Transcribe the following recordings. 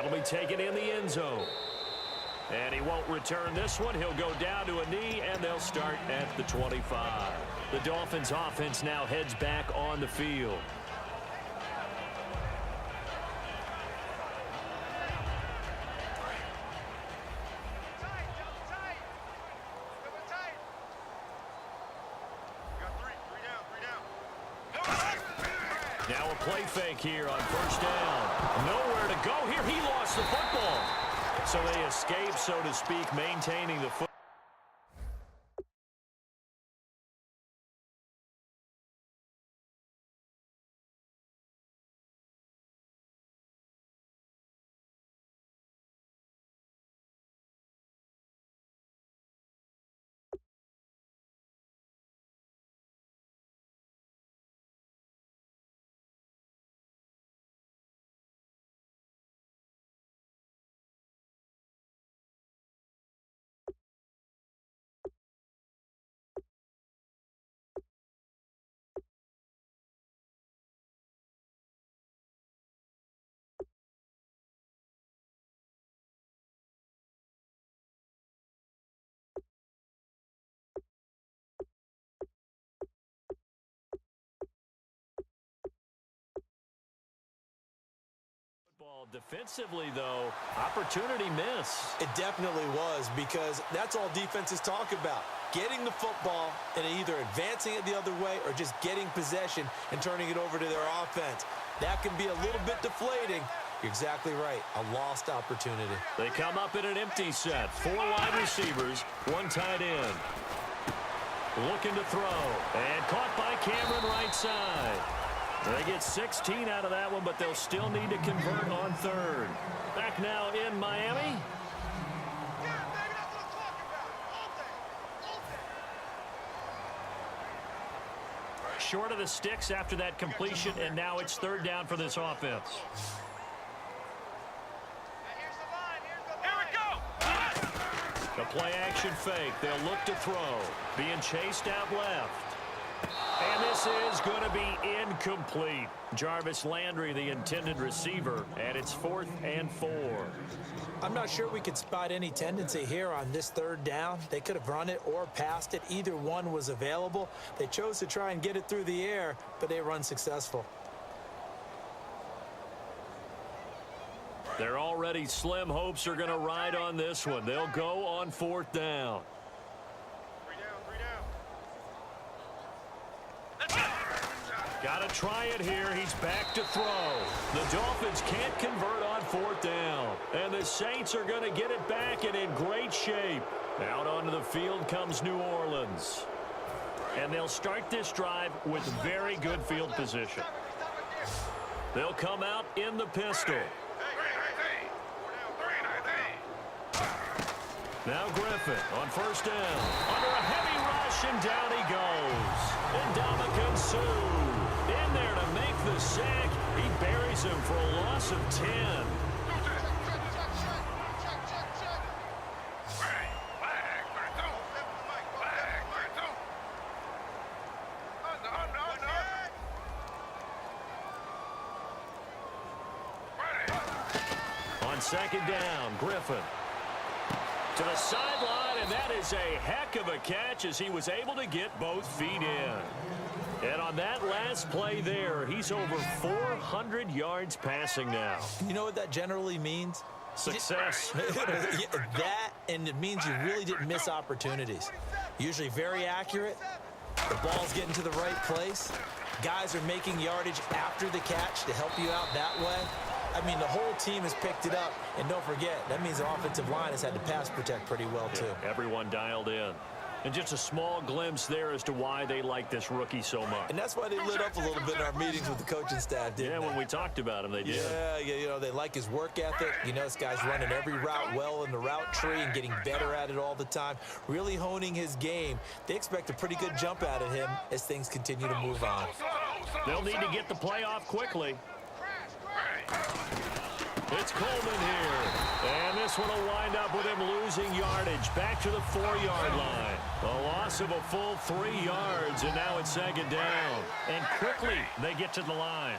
It'll be taken in the end zone. And he won't return this one. He'll go down to a knee, and they'll start at the 25. The Dolphins offense now heads back on the field. Now a play fake here on first down. Nowhere to go here. He lost the football. So they escape, so to speak, maintaining the football. Defensively, though, opportunity miss. It definitely was, because that's all defenses talk about. Getting the football and either advancing it the other way or just getting possession and turning it over to their offense. That can be a little bit deflating. You're exactly right. A lost opportunity. They come up in an empty set. 4 wide receivers, 1 tight end. Looking to throw. And caught by Cameron right side. They get 16 out of that one, but they'll still need to convert on third. Back now in Miami. Short of the sticks after that completion, and now it's third down for this offense. The play action fake. They'll look to throw. Being chased out left. And this is going to be incomplete. Jarvis Landry, the intended receiver, and it's 4th and 4. I'm not sure we could spot any tendency here on this third down. They could have run it or passed it. Either one was available. They chose to try and get it through the air, but they were unsuccessful. Their already slim hopes are going to ride on this one. They'll go on 4th down. Got to try it here. He's back to throw. The Dolphins can't convert on 4th down. And the Saints are going to get it back and in great shape. Out onto the field comes New Orleans. And they'll start this drive with very good field position. They'll come out in the pistol. Now Griffin on first down. Under a heavy rush, and down he goes. And Ndamukong Suh in there to make the sack. He buries him for a loss of 10. On second down, Griffin to the sideline, and that is a heck of a catch as he was able to get both feet in. And on that last play there, he's over 400 yards passing now. You know what that generally means? Success. That, and it means you really didn't miss opportunities. Usually very accurate. The ball's getting to the right place. Guys are making yardage after the catch to help you out that way. I mean, the whole team has picked it up. And don't forget, that means the offensive line has had to pass protect pretty well, too. Yeah, everyone dialed in. And just a small glimpse there as to why they like this rookie so much. And that's why they lit up a little bit in our meetings with the coaching staff, didn't they? When we talked about him, they did. Yeah, you know, they like his work ethic. You know, this guy's running every route well in the route tree and getting better at it all the time, really honing his game. They expect a pretty good jump out of him as things continue to move on. They'll need to get the play off quickly. It's Coleman here. And this one will wind up with him losing yardage back to the 4-yard line. A loss of a full 3 yards, and now it's second down. And quickly they get to the line.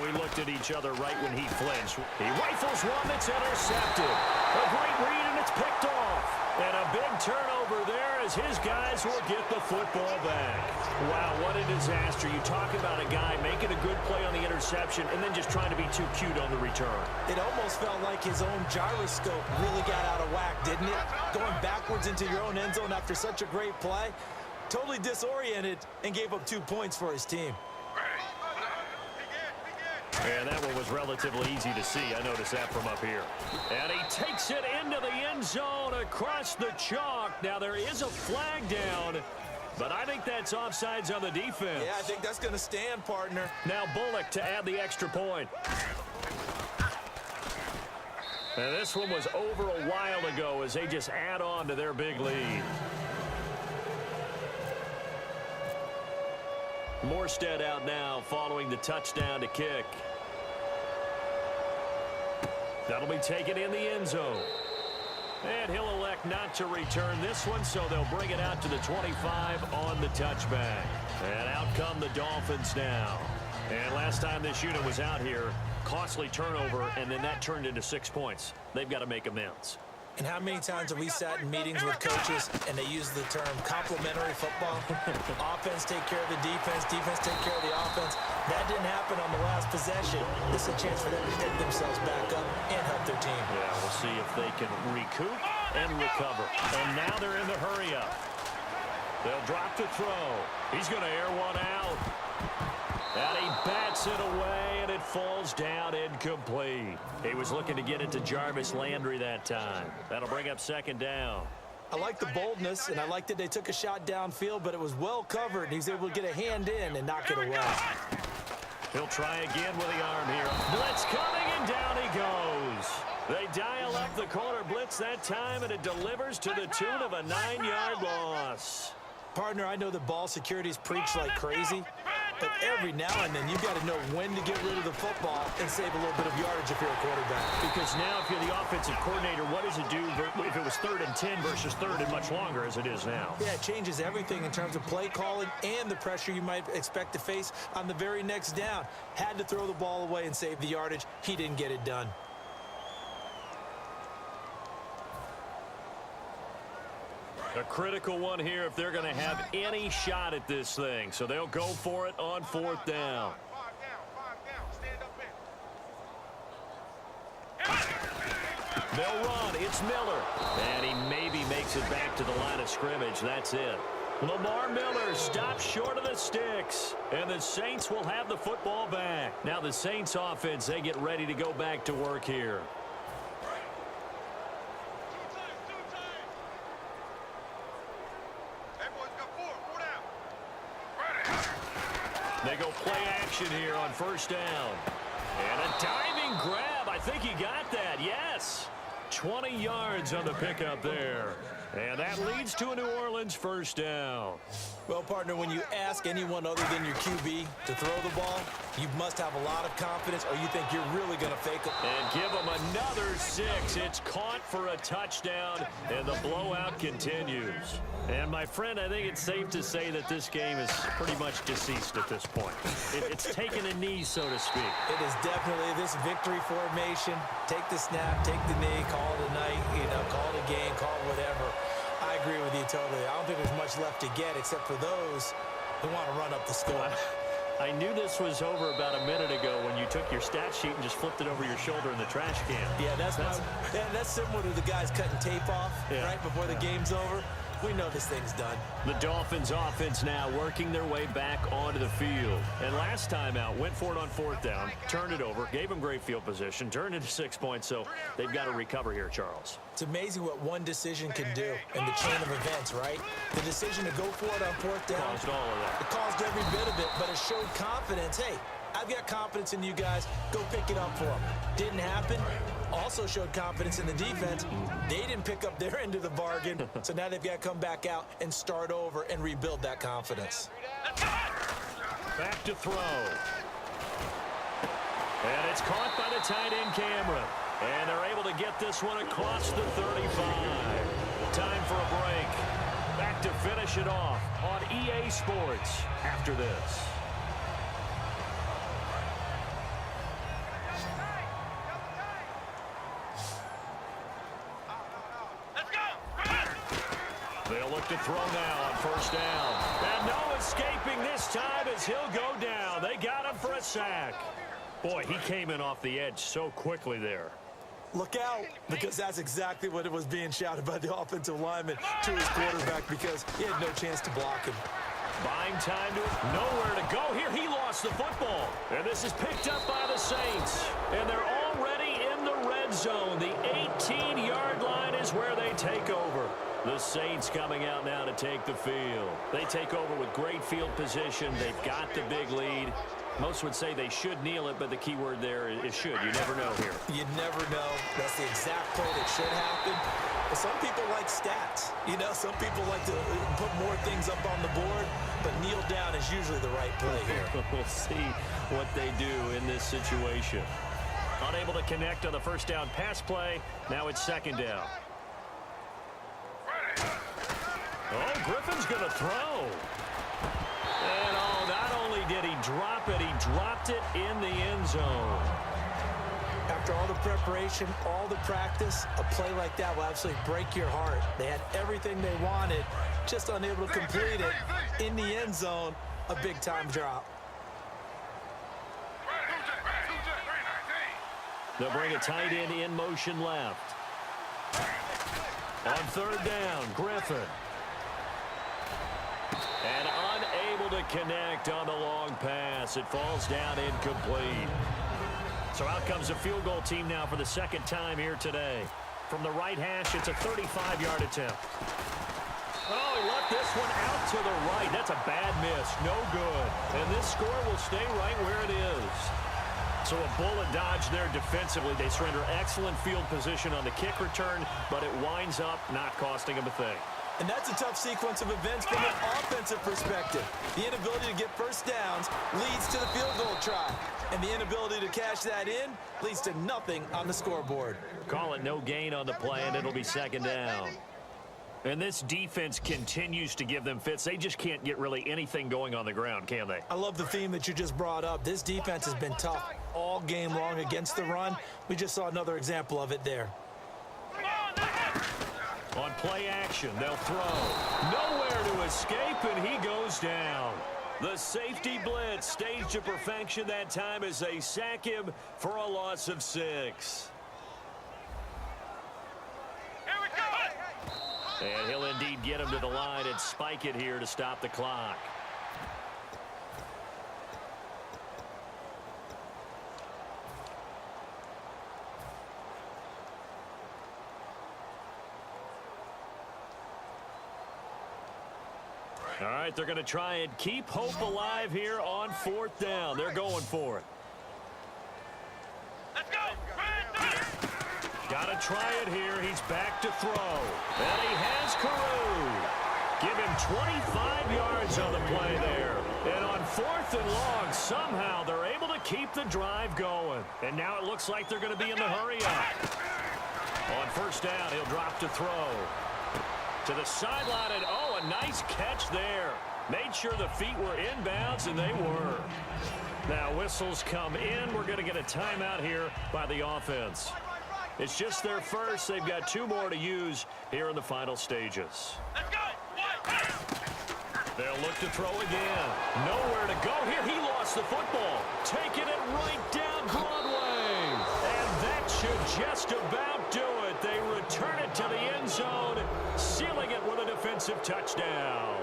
we looked at each other right when he flinched. He rifles one that's intercepted. A great read, and it's picked off. And a big turnover there as his guys will get the football back. Wow, what a disaster. You talk about a guy making a good play on the interception and then just trying to be too cute on the return. It almost felt like his own gyroscope really got out of whack, didn't it? Going backwards into your own end zone after such a great play. Totally disoriented and gave up 2 points for his team. And that one was relatively easy to see. I noticed that from up here. And he takes it into the end zone across the chalk. Now there is a flag down, but I think that's offsides on the defense. Yeah, I think that's going to stand, partner. Now Bullock to add the extra point. And this one was over a while ago as they just add on to their big lead. Morstead out now following the touchdown to kick. That'll be taken in the end zone. And he'll elect not to return this one, so they'll bring it out to the 25 on the touchback. And out come the Dolphins now. And last time this unit was out here, costly turnover, and then that turned into 6 points. They've got to make amends. And how many times have we sat in meetings with coaches and they use the term complementary football? Offense take care of the defense, defense take care of the offense. That didn't happen on the last possession. This is a chance for them to pick themselves back up and help their team. Yeah, we'll see if they can recoup and recover. And now they're in the hurry-up. They'll drop to throw. He's going to air one out. And he bats it away, and it falls down incomplete. He was looking to get it to Jarvis Landry that time. That'll bring up second down. I like the boldness, and I like that they took a shot downfield, but it was well covered. He's able to get a hand in and knock it away. He'll try again with the arm here. Blitz coming, and down he goes. They dial up the corner blitz that time, and it delivers to the tune of a 9-yard loss. Partner, I know that ball security's preached like crazy, but every now and then you've got to know when to get rid of the football and save a little bit of yardage if you're a quarterback. Because now if you're the offensive coordinator, what does it do if it was 3rd and 10 versus 3rd and much longer as it is now? Yeah, it changes everything in terms of play calling and the pressure you might expect to face on the very next down. Had to throw the ball away and save the yardage. He didn't get it done. A critical one here if they're going to have any shot at this thing. So they'll go for it on 4th down. They'll run. It's Miller. And he maybe makes it back to the line of scrimmage. That's it. Lamar Miller stops short of the sticks. And the Saints will have the football back. Now the Saints offense, they get ready to go back to work here. They go play action here on 1st down. And a diving grab. I think he got that. Yes. 20 yards on the pickup there. And that leads to a New Orleans 1st down. Well, partner, when you ask anyone other than your QB to throw the ball, you must have a lot of confidence or you think you're really going to fake it. And give him another 6. It's caught for a touchdown, and the blowout continues. And, my friend, I think it's safe to say that this game is pretty much deceased at this point. It's taken a knee, so to speak. It is definitely this victory formation. Take the snap, take the knee, call it a night, call it a game, call it whatever. I agree with you totally. I don't think there's much left to get except for those who want to run up the score. I knew this was over about a minute ago when you took your stat sheet and just flipped it over your shoulder in the trash can. Yeah, that's similar to the guys cutting tape off right before the game's over. We know this thing's done. The Dolphins offense now working their way back onto the field. And last time out, went for it on 4th down, turned it over, gave them great field position, turned into 6 points, so they've got to recover here, Charles. It's amazing what one decision can do in the chain of events, right? The decision to go for it on 4th down. Caused all of that. It caused every bit of it, but it showed confidence. Hey, I've got confidence in you guys. Go pick it up for them. Didn't happen. Also showed confidence in the defense. They didn't pick up their end of the bargain, so now they've got to come back out and start over and rebuild that confidence. Back to throw. And it's caught by the tight end camera. And they're able to get this one across the 35. Time for a break. Back to finish it off on EA Sports after this. throw now on first down. And no escaping this time as he'll go down. They got him for a sack. Boy, he came in off the edge so quickly there. Look out, because that's exactly what it was being shouted by the offensive lineman to his quarterback, because he had no chance to block him. Buying time to nowhere to go here. He lost the football. And this is picked up by the Saints. And they're already in the red zone. The 18-yard line is where they take over. The Saints coming out now to take the field. They take over with great field position. They've got the big lead. Most would say they should kneel it, but the key word there is should. You never know here. You never know. That's the exact play that should happen. But some people like stats. You know, some people like to put more things up on the board, but kneel down is usually the right play here. We'll see what they do in this situation. Unable to connect on the first down pass play. Now it's second down. Oh, Griffin's going to throw. And oh, not only did he drop it, he dropped it in the end zone. After all the preparation, all the practice, a play like that will absolutely break your heart. They had everything they wanted, just unable to complete it. In the end zone, a big-time drop. They'll bring a tight end in motion left. On third down, Griffin. And unable to connect on the long pass. It falls down incomplete. So out comes a field goal team now for the second time here today. From the right hash, it's a 35-yard attempt. Oh, he left this one out to the right. That's a bad miss. No good. And this score will stay right where it is. So a bullet dodge there defensively. They surrender excellent field position on the kick return, but it winds up not costing them a thing. And that's a tough sequence of events from an offensive perspective. The inability to get first downs leads to the field goal try. And the inability to cash that in leads to nothing on the scoreboard. Call it no gain on the play, and it'll be second down. And this defense continues to give them fits. They just can't get really anything going on the ground, can they? I love the theme that you just brought up. This defense has been tough all game long against the run. We just saw another example of it there. On play action, they'll throw. Nowhere to escape, and he goes down. The safety blitz staged to perfection that time as they sack him for a loss of 6. And he'll indeed get him to the line and spike it here to stop the clock. All right, they're going to try and keep hope alive here on fourth down. They're going for it. Let's go! Got to try it here. He's back to throw. And he has Carew. Give him 25 yards on the play there. And on fourth and long, somehow they're able to keep the drive going. And now it looks like they're going to be in the hurry up. On first down, he'll drop to throw. To the sideline, and oh, a nice catch there. Made sure the feet were inbounds, and they were. Now whistles come in. We're going to get a timeout here by the offense. It's just their first. They've got 2 more to use here in the final stages. Let's go! They'll look to throw again. Nowhere to go here. He lost the football. Taking it right down Broadway. And that should just about do it. They return it to the end zone, sealing it with a defensive touchdown.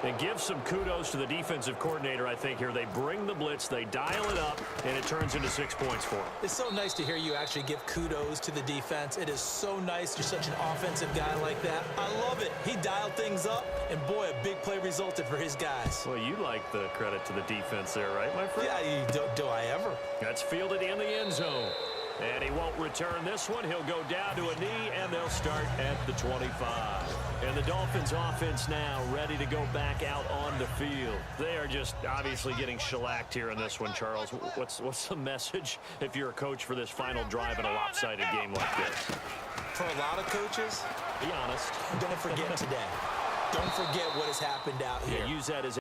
And give some kudos to the defensive coordinator, I think, here. They bring the blitz, they dial it up, and it turns into 6 points for them. It's so nice to hear you actually give kudos to the defense. It is so nice. You're such an offensive guy like that. I love it. He dialed things up, and boy, a big play resulted for his guys. Well, you like the credit to the defense there, right, my friend? Yeah, do I ever? That's fielded in the end zone. And he won't return this one. He'll go down to a knee, and they'll start at the 25. And the Dolphins offense now ready to go back out on the field. They are just obviously getting shellacked here in this one, Charles. What's the message if you're a coach for this final drive in a lopsided game like this? For a lot of coaches, Be honest. don't forget today. Don't forget what has happened out here. Yeah, use that as